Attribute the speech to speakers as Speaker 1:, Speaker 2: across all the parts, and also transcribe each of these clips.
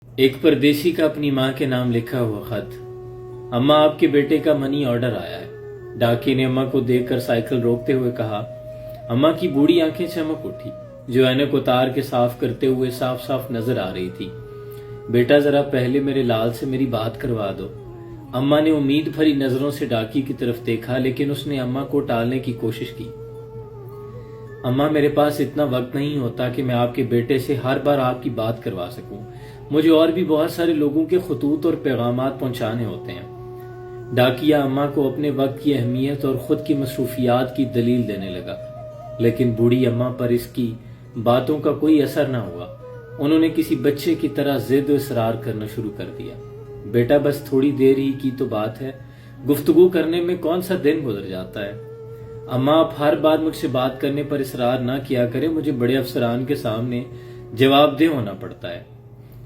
Speaker 1: एक परदेशी का अपनी माँ के नाम लिखा हुआ खत। अम्मा, आपके बेटे का मनी ऑर्डर आया है। डाकिये ने अम्मा को देखकर साइकिल रोकते हुए कहा। अम्मा की बूढ़ी आंखें चमक उठी, जो ऐनक उतार के साफ करते हुए साफ साफ नजर आ रही थी। बेटा, जरा पहले मेरे लाल से मेरी बात करवा दो। अम्मा ने उम्मीद भरी नजरों से डाकिये की तरफ देखा, लेकिन उसने अम्मा को टालने की कोशिश की। अम्मा, मेरे पास इतना वक्त नहीं होता कि मैं आपके बेटे से हर बार आपकी बात करवा सकूं। मुझे और भी बहुत सारे लोगों के खतूत और पैगामात पहुंचाने होते हैं। डाकिया अम्मा को अपने वक्त की अहमियत और खुद की मसरूफियात की दलील देने लगा, लेकिन बूढ़ी अम्मा पर इसकी बातों का कोई असर न हुआ। उन्होंने किसी बच्चे की तरह जिद इसरार करना शुरू कर दिया। बेटा, बस थोड़ी देर ही की तो बात है, गुफ्तगू करने में कौन सा दिन गुजर जाता है। अम्मा, आप हर बार मुझसे बात करने पर इसरार ना किया करें, मुझे बड़े अफसरान के सामने जवाबदेह होना पड़ता है।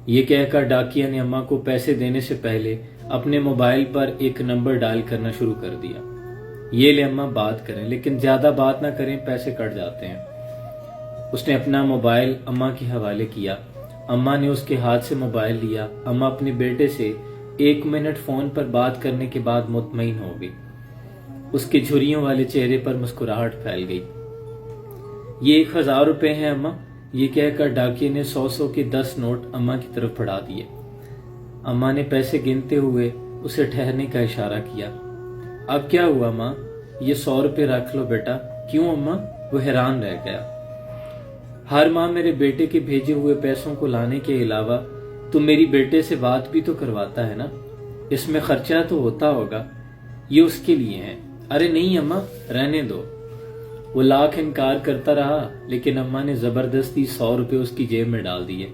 Speaker 1: ये कहकर डाकिया ने अम्मा को पैसे देने से पहले अपने मोबाइल पर एक नंबर डायल करना शुरू कर दिया। ये ले अम्मा, बात करें, लेकिन ज्यादा बात ना करें, पैसे कट जाते हैं। उसने अपना मोबाइल अम्मा के हवाले किया। अम्मा ने उसके हाथ से मोबाइल लिया। अम्मा अपने बेटे से 1 मिनट फोन पर बात करने के बाद मुतमईन हो गई। उसके झुर्रियों वाले चेहरे पर मुस्कुराहट फैल गई। ये 1000 रुपए हैं अम्मा, ये कहकर डाकिये ने 100 के 10 नोट अम्मा की तरफ बढ़ा दिए। अम्मा ने पैसे गिनते हुए उसे ठहरने का इशारा किया। अब क्या हुआ माँ, ये 100 रुपए रख लो बेटा। क्यों अम्मा? वो हैरान रह गया। हर माँ मेरे बेटे के भेजे हुए पैसों को लाने के अलावा तुम मेरी बेटे से बात भी तो करवाता है ना, इसमें खर्चा तो होता होगा। ये उसके लिए है। अरे नहीं अम्मा, रहने दो। वो लाख इनकार करता रहा, लेकिन अम्मा ने जबरदस्ती 100 रुपए उसकी जेब में डाल दिए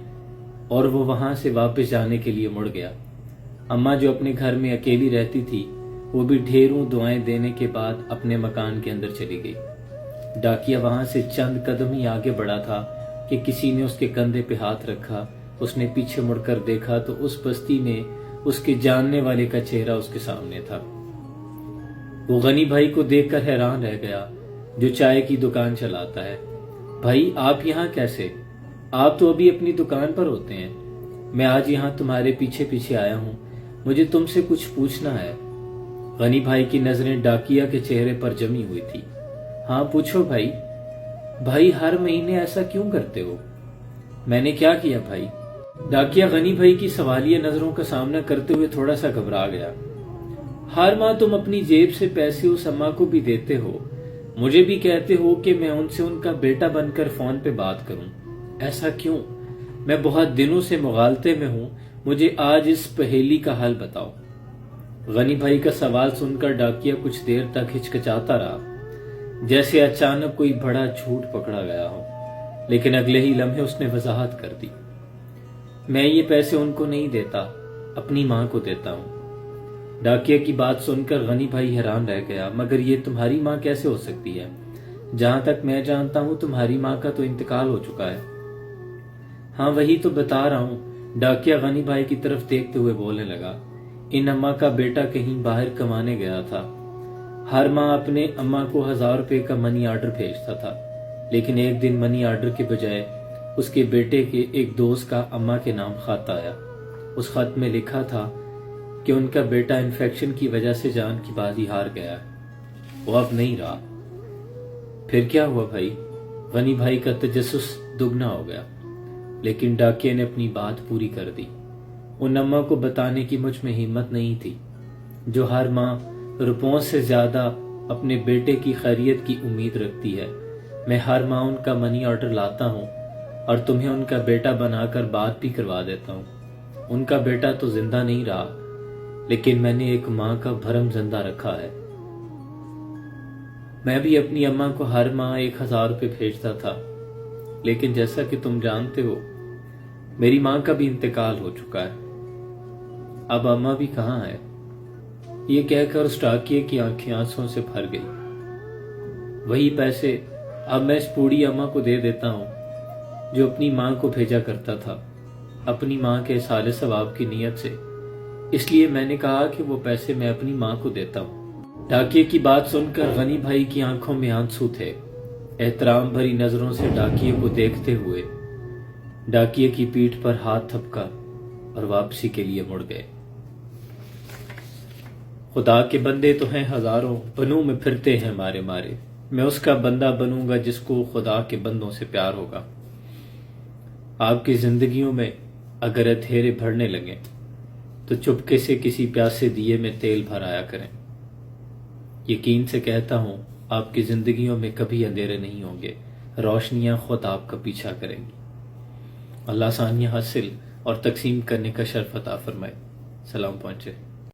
Speaker 1: और वो वहां से वापस जाने के लिए मुड़ गया। अम्मा, जो अपने घर में अकेली रहती थी, वो भी ढेरों दुआएं देने के बाद अपने मकान के अंदर चली गई। डाकिया वहां से चंद कदम ही आगे बढ़ा था कि किसी ने उसके कंधे पे हाथ रखा। उसने पीछे मुड़कर देखा तो उस बस्ती में उसके जानने वाले का चेहरा उसके सामने था। वो गनी भाई को देखकर हैरान रह गया, जो चाय की दुकान चलाता है। भाई, आप यहाँ कैसे? आप तो अभी अपनी दुकान पर होते हैं। मैं आज यहाँ तुम्हारे पीछे पीछे आया हूँ, मुझे तुमसे कुछ पूछना है। गनी भाई की नजरें डाकिया के चेहरे पर जमी हुई थी। हाँ पूछो भाई। भाई, हर महीने ऐसा क्यों करते हो? मैंने क्या किया भाई? डाकिया गनी भाई की सवालिया नजरों का सामना करते हुए थोड़ा सा घबरा गया। हर माह तुम अपनी जेब से पैसे उस अम्मा को भी देते हो, मुझे भी कहते हो कि मैं उनसे उनका बेटा बनकर फोन पे बात करूं। ऐसा क्यों? मैं बहुत दिनों से मुगालते में हूं, मुझे आज इस पहेली का हल बताओ। गनी भाई का सवाल सुनकर डाकिया कुछ देर तक हिचकिचाता रहा, जैसे अचानक कोई बड़ा झूठ पकड़ा गया हो, लेकिन अगले ही लम्हे उसने वजाहत कर दी। मैं ये पैसे उनको नहीं देता, अपनी माँ को देता हूँ। डाकिया की बात सुनकर गनी भाई हैरान रह गया। मगर ये तुम्हारी माँ कैसे हो सकती है? जहां तक मैं जानता हूँ तुम्हारी माँ का तो इंतकाल हो चुका है। हाँ वही तो बता रहा हूँ। डाकिया गनी भाई की तरफ देखते हुए बोलने लगा। इन अम्मा का बेटा कहीं बाहर कमाने गया था। हर माँ अपने अम्मा को 1000 रुपए का मनी ऑर्डर भेजता था, लेकिन एक दिन मनी ऑर्डर के बजाय उसके बेटे के एक दोस्त का अम्मा के नाम खत आया। उस खत में लिखा था कि उनका बेटा इन्फेक्शन की वजह से जान की बाजी हार गया है, वो अब नहीं रहा। फिर क्या हुआ भाई? गनी भाई का तजस्सुस दुगना हो गया, लेकिन डाकिया ने अपनी बात पूरी कर दी। उन अम्मा को बताने की मुझ में हिम्मत नहीं थी, जो हर माँ रुपयों से ज्यादा अपने बेटे की खैरियत की उम्मीद रखती है। मैं हर माँ उनका मनी ऑर्डर लाता हूँ और तुम्हें उनका बेटा बनाकर बात भी करवा देता हूँ। उनका बेटा तो जिंदा नहीं रहा, लेकिन मैंने एक माँ का भरम जिंदा रखा है। मैं भी अपनी अम्मा को हर माह 1000 रुपए भेजता था, लेकिन जैसा कि तुम जानते हो, मेरी माँ का भी इंतकाल हो चुका है। अब अम्मा भी कहाँ है? ये कहकर उस डाकिये की आंखें आंसुओं से भर गई। वही पैसे अब मैं इस बूढ़ी अम्मा को दे देता हूँ, जो अपनी माँ को भेजा करता था, अपनी माँ के साले सवाब की नीयत से। इसलिए मैंने कहा कि वो पैसे मैं अपनी माँ को देता हूँ। डाकिये की बात सुनकर गनी भाई की आंखों में आंसू थे। एहतराम भरी नजरों से डाकिये को देखते हुए डाकिये की पीठ पर हाथ थपका اور واپسی کے لیے مڑ گئے۔ خدا کے بندے تو ہیں ہزاروں، بنوں میں پھرتے ہیں مارے مارے، میں اس کا بندہ بنوں گا جس کو خدا کے بندوں سے پیار ہوگا۔ آپ کی زندگیوں میں اگر اندھیرے بھرنے لگیں تو چپکے سے کسی پیاسے دیے میں تیل بھرایا کریں۔ یقین سے کہتا ہوں آپ کی زندگیوں میں کبھی اندھیرے نہیں ہوں گے، روشنیاں خود آپ کا پیچھا کریں گی۔ اللہ آسانیاں حاصل اور تقسیم کرنے کا شرف عطا فرمائے۔ سلام پہنچے۔